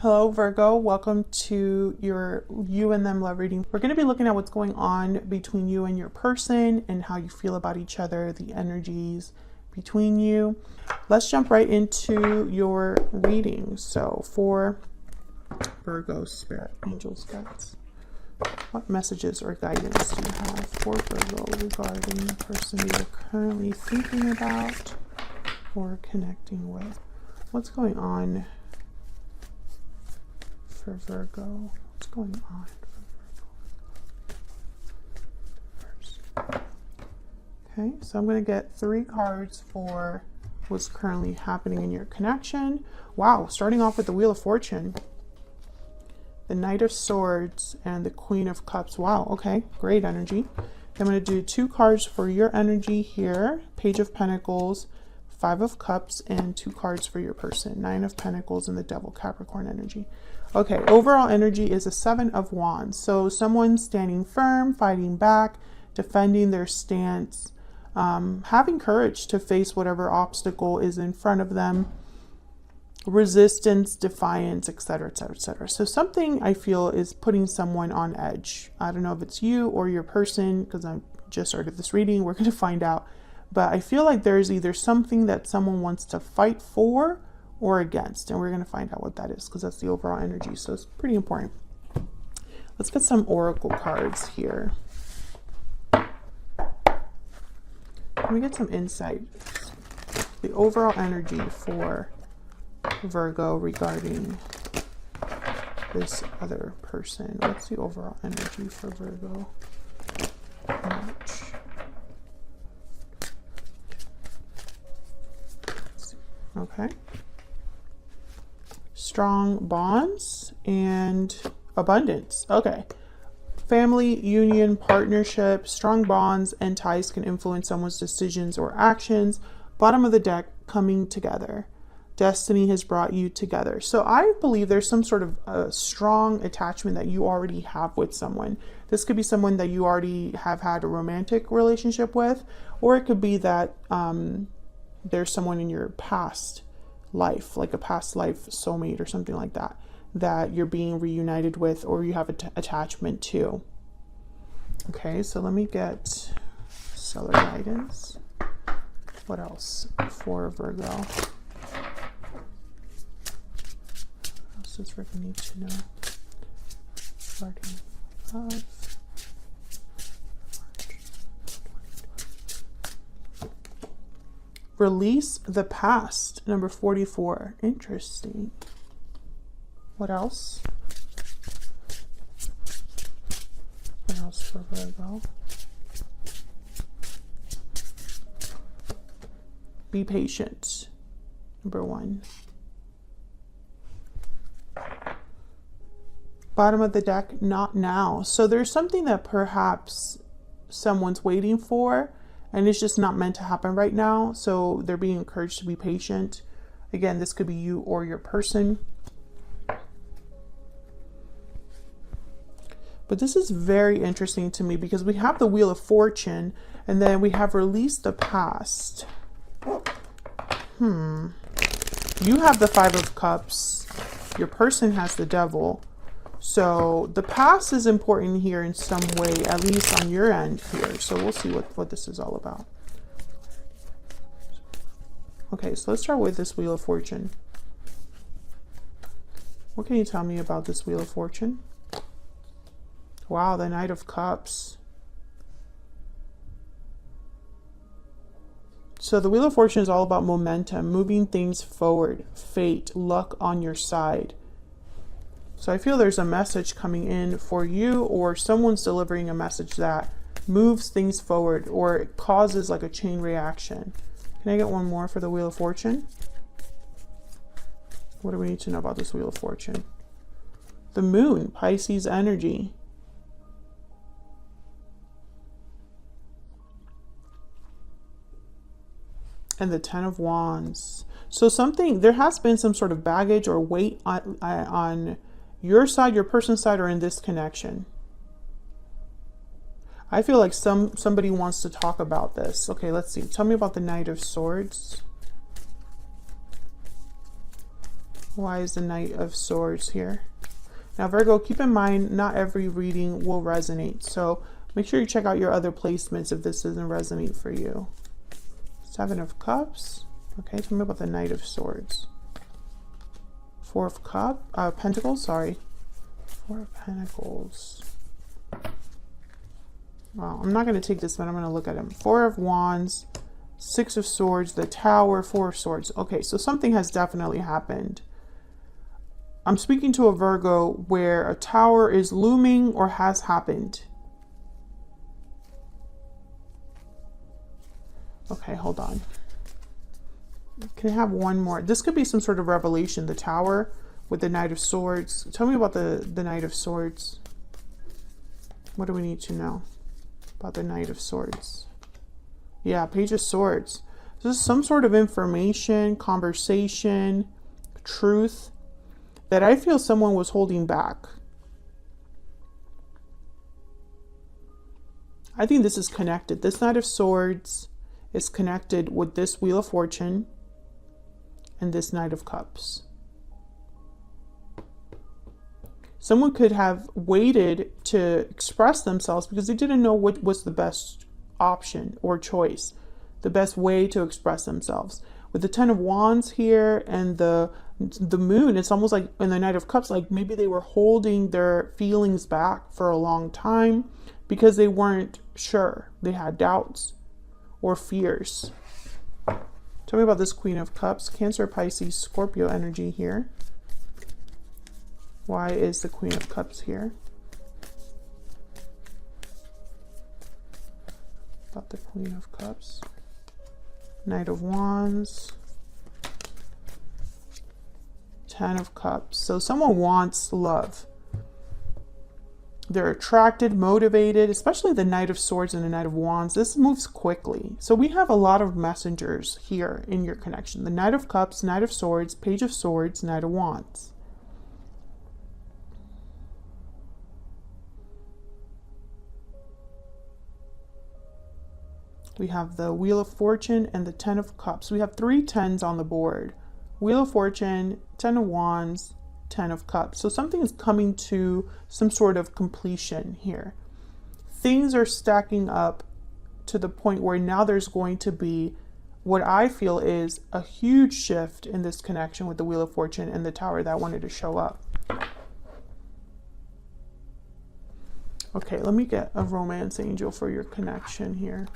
Hello Virgo, welcome to your you and them love reading. We're going to be looking at what's going on between you and your person and how you feel about each other, the energies between you. Let's jump right into your reading. So for Virgo spirit, angels, guides, what messages or guidance do you have for Virgo regarding the person you're currently thinking about or connecting with? What's going on for Virgo? What's going on for Virgo? Okay, so I'm going to get 3 cards for what's currently happening in your connection. Wow, starting off with the Wheel of Fortune, the Knight of Swords, and the Queen of Cups. Wow, okay, great energy. I'm going to do 2 cards for your energy here. Page of Pentacles, 5 of Cups, and 2 cards for your person. 9 of Pentacles and the Devil, Capricorn energy. Okay, overall energy is a 7 of Wands. So someone standing firm, fighting back, defending their stance, having courage to face whatever obstacle is in front of them, resistance, defiance, etc., etc., etc. So something I feel is putting someone on edge. I don't know if it's you or your person, because I just started this reading. We're going to find out. But I feel like there's either something that someone wants to fight for or against, and we're going to find out what that is, because that's the overall energy, so it's pretty important. Let's get some oracle cards here. Let me get some insight. The overall energy for Virgo regarding this other person. What's the overall energy for Virgo March? Okay. Strong bonds and abundance. Okay. Family, union, partnership, strong bonds and ties can influence someone's decisions or actions. Bottom of the deck, coming together. Destiny has brought you together. So I believe there's some sort of a strong attachment that you already have with someone. This could be someone that you already have had a romantic relationship with, or it could be that there's someone in your past life, like a past life soulmate or something like that, that you're being reunited with or you have an attachment to. Okay, so let me get stellar guidance. What else for Virgo? What else does Virgo need to know? Regarding love. Release the past, number 44. Interesting. What else? What else for Virgo? Be patient, number 1. Bottom of the deck, not now. So there's something that perhaps someone's waiting for, and it's just not meant to happen right now. So they're being encouraged to be patient. Again, this could be you or your person. But this is very interesting to me because we have the Wheel of Fortune and then we have Release the Past. You have the 5 of Cups. Your person has the Devil. So the past is important here in some way, at least on your end here. So we'll see what this is all about. Okay, so let's start with this Wheel of Fortune. What can you tell me about this Wheel of Fortune? Wow, the Knight of Cups. So the Wheel of Fortune is all about momentum, moving things forward, fate, luck on your side. So I feel there's a message coming in for you, or someone's delivering a message that moves things forward or it causes like a chain reaction. Can I get one more for the Wheel of Fortune? What do we need to know about this Wheel of Fortune? The Moon, Pisces energy. And the 10 of Wands. So there has been some sort of baggage or weight on your side, your person's side, or in this connection. I feel like somebody wants to talk about this. Okay, let's see. Tell me about the Knight of Swords. Why is the Knight of Swords here? Now, Virgo, keep in mind, not every reading will resonate. So make sure you check out your other placements if this doesn't resonate for you. Seven of Cups. Okay, tell me about the Knight of Swords. Four of Pentacles, sorry. Four of Pentacles. Well, I'm not going to take this one. I'm going to look at them. Four of Wands, Six of Swords, the Tower, Four of Swords. Okay, so something has definitely happened. I'm speaking to a Virgo where a tower is looming or has happened. Okay, hold on. Can I have one more? This could be some sort of revelation. The Tower with the Knight of Swords. Tell me about the Knight of Swords. What do we need to know about the Knight of Swords? Yeah, Page of Swords. This is some sort of information, conversation, truth that I feel someone was holding back. I think this is connected. This Knight of Swords is connected with this Wheel of Fortune and this Knight of Cups. Someone could have waited to express themselves because they didn't know what was the best option or choice, the best way to express themselves. With the Ten of Wands here and the Moon, it's almost like in the Knight of Cups, like maybe they were holding their feelings back for a long time because they weren't sure. They had doubts or fears. Tell me about this Queen of Cups, Cancer, Pisces, Scorpio energy here. Why is the Queen of Cups here? About the Queen of Cups. Knight of Wands. Ten of Cups. So someone wants love. They're attracted, motivated, especially the Knight of Swords and the Knight of Wands. This moves quickly. So we have a lot of messengers here in your connection. The Knight of Cups, Knight of Swords, Page of Swords, Knight of Wands. We have the Wheel of Fortune and the Ten of Cups. We have 3 tens on the board. Wheel of Fortune, Ten of Wands, Ten of Cups. So something is coming to some sort of completion here. Things are stacking up to the point where now there's going to be what I feel is a huge shift in this connection with the Wheel of Fortune and the Tower that wanted to show up. Okay, let me get a romance angel for your connection here.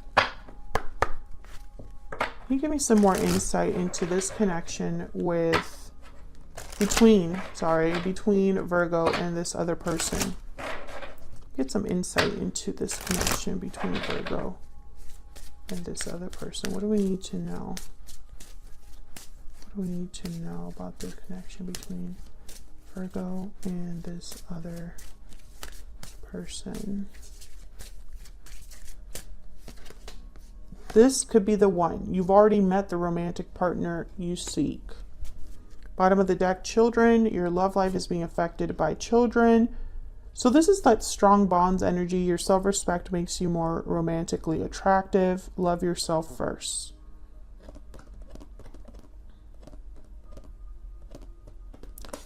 Can you give me some more insight into this connection between Virgo and this other person? Get some insight into this connection between Virgo and this other person. What do we need to know? What do we need to know about the connection between Virgo and this other person? This could be the one. You've already met the romantic partner you seek. Bottom of the deck, children. Your love life is being affected by children. So this is that strong bonds energy. Your self-respect makes you more romantically attractive. Love yourself first.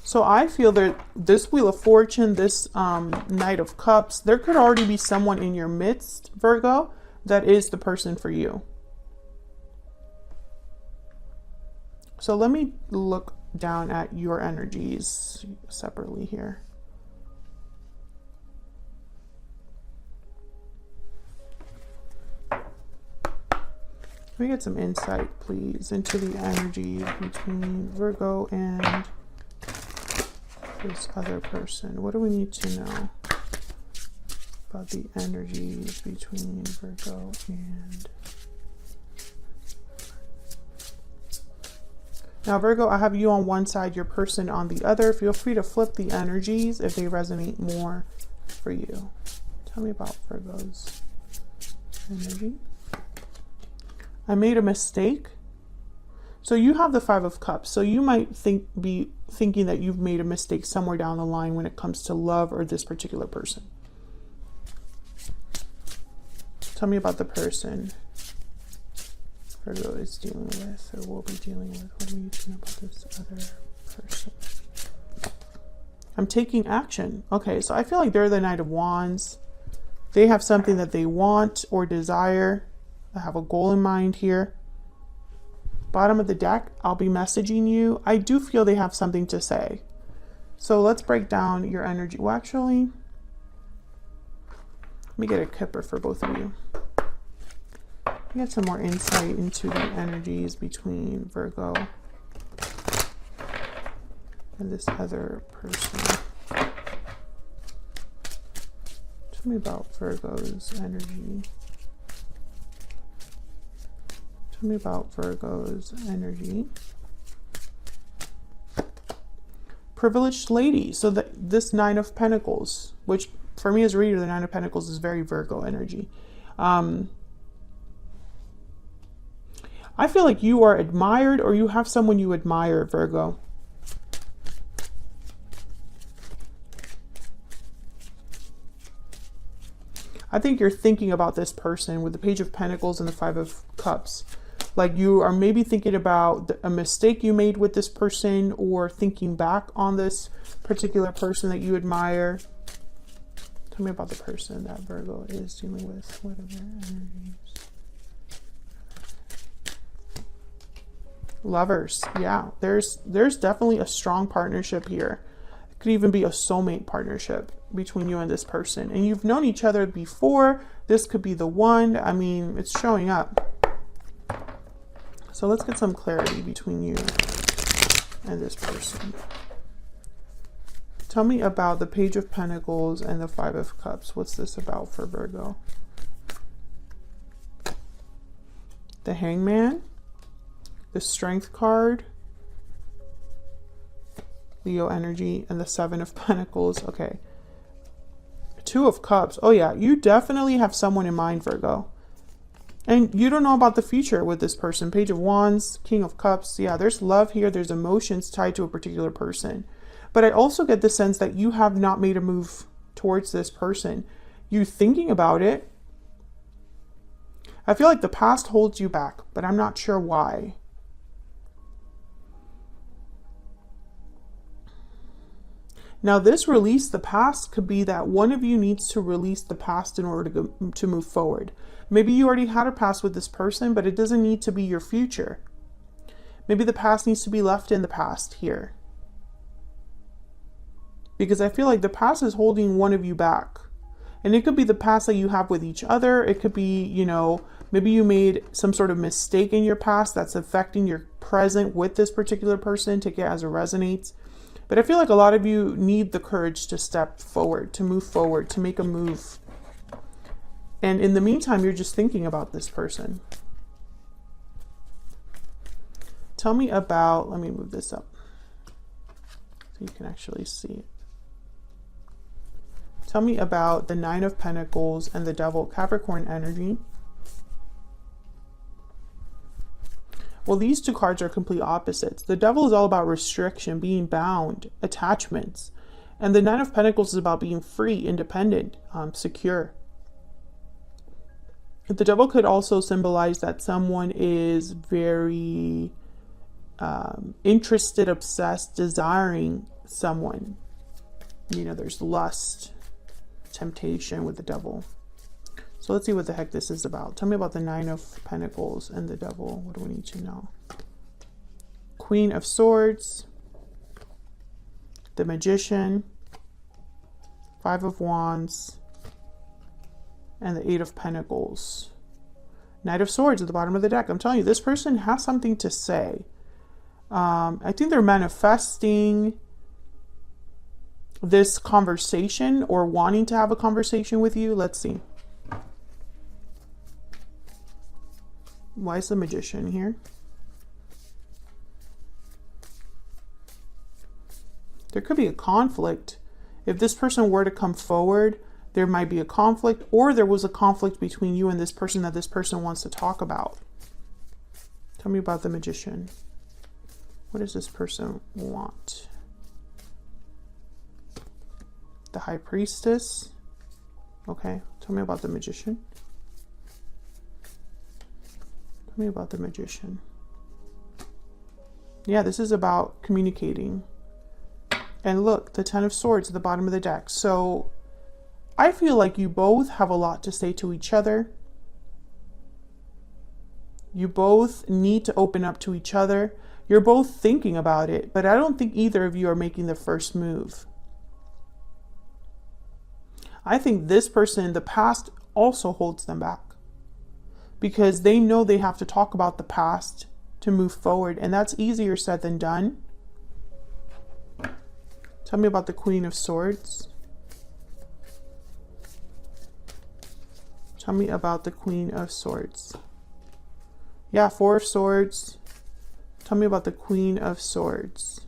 So I feel that this Wheel of Fortune, this Knight of Cups, there could already be someone in your midst, Virgo, that is the person for you. So let me look down at your energies separately here. Can we get some insight, please, into the energy between Virgo and this other person? What do we need to know about the energies between Virgo and... Now, Virgo, I have you on one side, your person on the other. Feel free to flip the energies if they resonate more for you. Tell me about Virgo's energy. I made a mistake. So you have the Five of Cups. So you might be thinking that you've made a mistake somewhere down the line when it comes to love or this particular person. Tell me about the person Virgo is dealing with or will be dealing with. What do we need to know about this other person. I'm taking action. Okay, so I feel like they're the Knight of Wands. They have something that they want or desire. I have a goal in mind here. Bottom of the deck, I'll be messaging you. I do feel they have something to say. So let's break down your energy. Well, actually, let me get a kipper for both of you. Get some more insight into the energies between Virgo and this other person. Tell me about Virgo's energy. Tell me about Virgo's energy. Privileged lady. So this Nine of Pentacles, which for me as a reader, the Nine of Pentacles is very Virgo energy. I feel like you are admired, or you have someone you admire, Virgo. I think you're thinking about this person with the Page of Pentacles and the Five of Cups. Like you are maybe thinking about a mistake you made with this person, or thinking back on this particular person that you admire. Tell me about the person that Virgo is dealing with. What are their energies? Lovers. Yeah, there's definitely a strong partnership here. It could even be a soulmate partnership between you and this person. And you've known each other before. This could be the one. I mean, it's showing up. So let's get some clarity between you and this person. Tell me about the Page of Pentacles and the Five of Cups. What's this about for Virgo? The Hangman. The Strength card, Leo energy, and the Seven of Pentacles. Okay. Two of Cups. Oh yeah, you definitely have someone in mind, Virgo. And you don't know about the future with this person. Page of Wands, King of Cups. Yeah, there's love here. There's emotions tied to a particular person. But I also get the sense that you have not made a move towards this person. You thinking about it. I feel like the past holds you back, but I'm not sure why. Now, this release the past could be that one of you needs to release the past in order to move forward. Maybe you already had a past with this person, but it doesn't need to be your future. Maybe the past needs to be left in the past here. Because I feel like the past is holding one of you back. And it could be the past that you have with each other. It could be, you know, maybe you made some sort of mistake in your past that's affecting your present with this particular person. Take it as it resonates. But I feel like a lot of you need the courage to step forward, to move forward, to make a move. And in the meantime, you're just thinking about this person. Tell me about, let me move this up so you can actually see it. Tell me about the Nine of Pentacles and the Devil, Capricorn energy. Well, these two cards are complete opposites. The Devil is all about restriction, being bound, attachments. And the Nine of Pentacles is about being free, independent, secure. The Devil could also symbolize that someone is very interested, obsessed, desiring someone. You know, there's lust, temptation with the Devil. So let's see what the heck this is about. Tell me about the Nine of Pentacles and the Devil. What do we need to know? Queen of Swords, the Magician, Five of Wands, and the Eight of Pentacles. Knight of Swords at the bottom of the deck. I'm telling you, this person has something to say. I think they're manifesting this conversation or wanting to have a conversation with you. Let's see. Why is the Magician here? There could be a conflict. If this person were to come forward, there might be a conflict, or there was a conflict between you and this person that this person wants to talk about. Tell me about the Magician. What does this person want? The High Priestess. Okay, tell me about the Magician. Tell me about the Magician. Yeah, this is about communicating. And look, the Ten of Swords at the bottom of the deck. So I feel like you both have a lot to say to each other. You both need to open up to each other. You're both thinking about it, but I don't think either of you are making the first move. I think this person in the past also holds them back because they know they have to talk about the past to move forward, and that's easier said than done. Tell me about the Queen of Swords. Tell me about the Queen of Swords. Yeah, Four of Swords. Tell me about the Queen of Swords.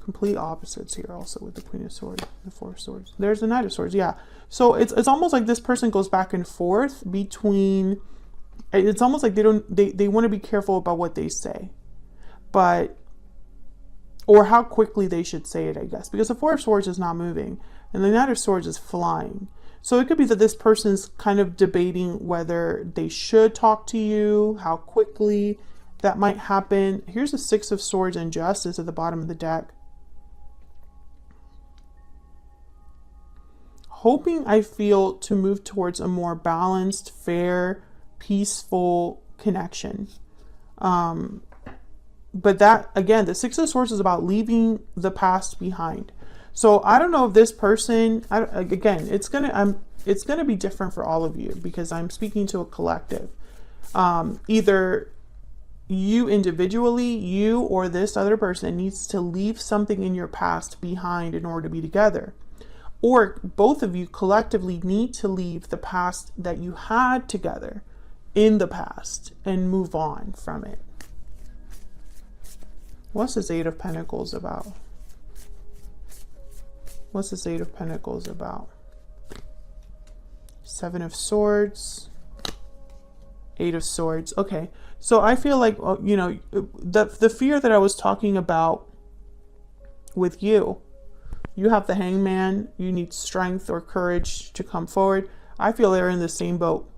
Complete opposites here also with the Queen of Swords, the Four of Swords. There's the Knight of Swords, yeah. So it's almost like this person goes back and forth between, it's almost like they want to be careful about what they say. But, or how quickly they should say it, I guess. Because the Four of Swords is not moving and the Knight of Swords is flying. So it could be that this person's kind of debating whether they should talk to you, how quickly that might happen. Here's the Six of Swords and Justice at the bottom of the deck. Hoping, I feel, to move towards a more balanced, fair, peaceful connection. But that, again, the Six of Swords is about leaving the past behind. So I don't know if this person, again, it's gonna be different for all of you because I'm speaking to a collective. Either you individually, you or this other person needs to leave something in your past behind in order to be together. Or both of you collectively need to leave the past that you had together in the past and move on from it. What's this Eight of Pentacles about? What's this Eight of Pentacles about? Seven of Swords, Eight of Swords. Okay, so I feel like, you know, the fear that I was talking about with you, you have the Hangman, you need strength or courage to come forward. I feel they're in the same boat.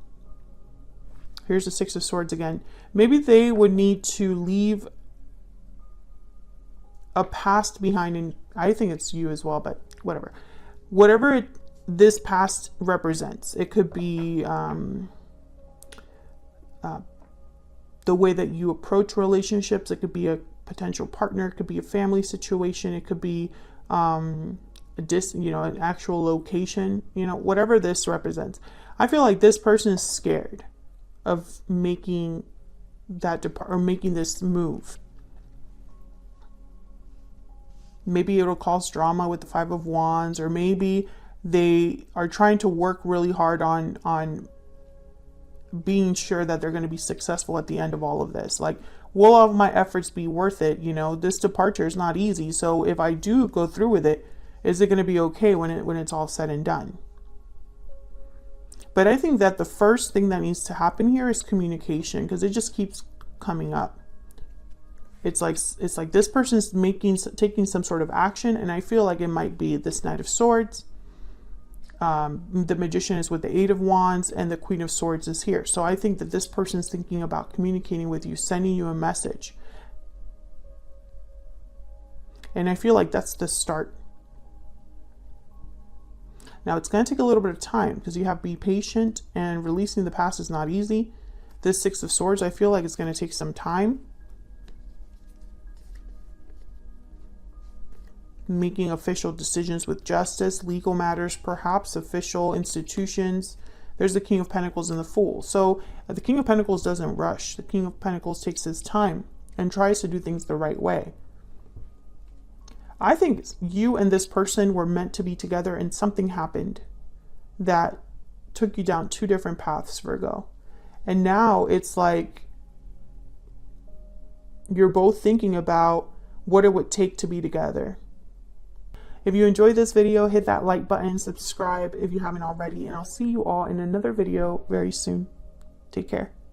Here's the Six of Swords again. Maybe they would need to leave a past behind, and I think it's you as well, but whatever. Whatever this past represents, it could be the way that you approach relationships. It could be a potential partner. It could be a family situation. It could be an actual location. You know, whatever this represents. I feel like this person is scared of making that making this move. Maybe it'll cause drama with the Five of Wands, or maybe they are trying to work really hard on being sure that they're going to be successful at the end of all of this. Like, will all of my efforts be worth it? You know, this departure is not easy. So if I do go through with it, is it going to be okay when it's all said and done? But I think that the first thing that needs to happen here is communication, because it just keeps coming up. It's like this person's taking some sort of action, and I feel like it might be this Knight of Swords. The Magician is with the Eight of Wands, and the Queen of Swords is here. So I think that this person's thinking about communicating with you, sending you a message. And I feel like that's the start. Now it's going to take a little bit of time because you have to be patient, and releasing the past is not easy. This Six of Swords, I feel like it's going to take some time. Making official decisions with justice, legal matters, perhaps official institutions. There's the King of Pentacles and the Fool. So the King of Pentacles doesn't rush. The King of Pentacles takes his time and tries to do things the right way. I think you and this person were meant to be together, and something happened that took you down two different paths, Virgo. And now it's like you're both thinking about what it would take to be together. If you enjoyed this video, hit that like button, subscribe if you haven't already, and I'll see you all in another video very soon. Take care.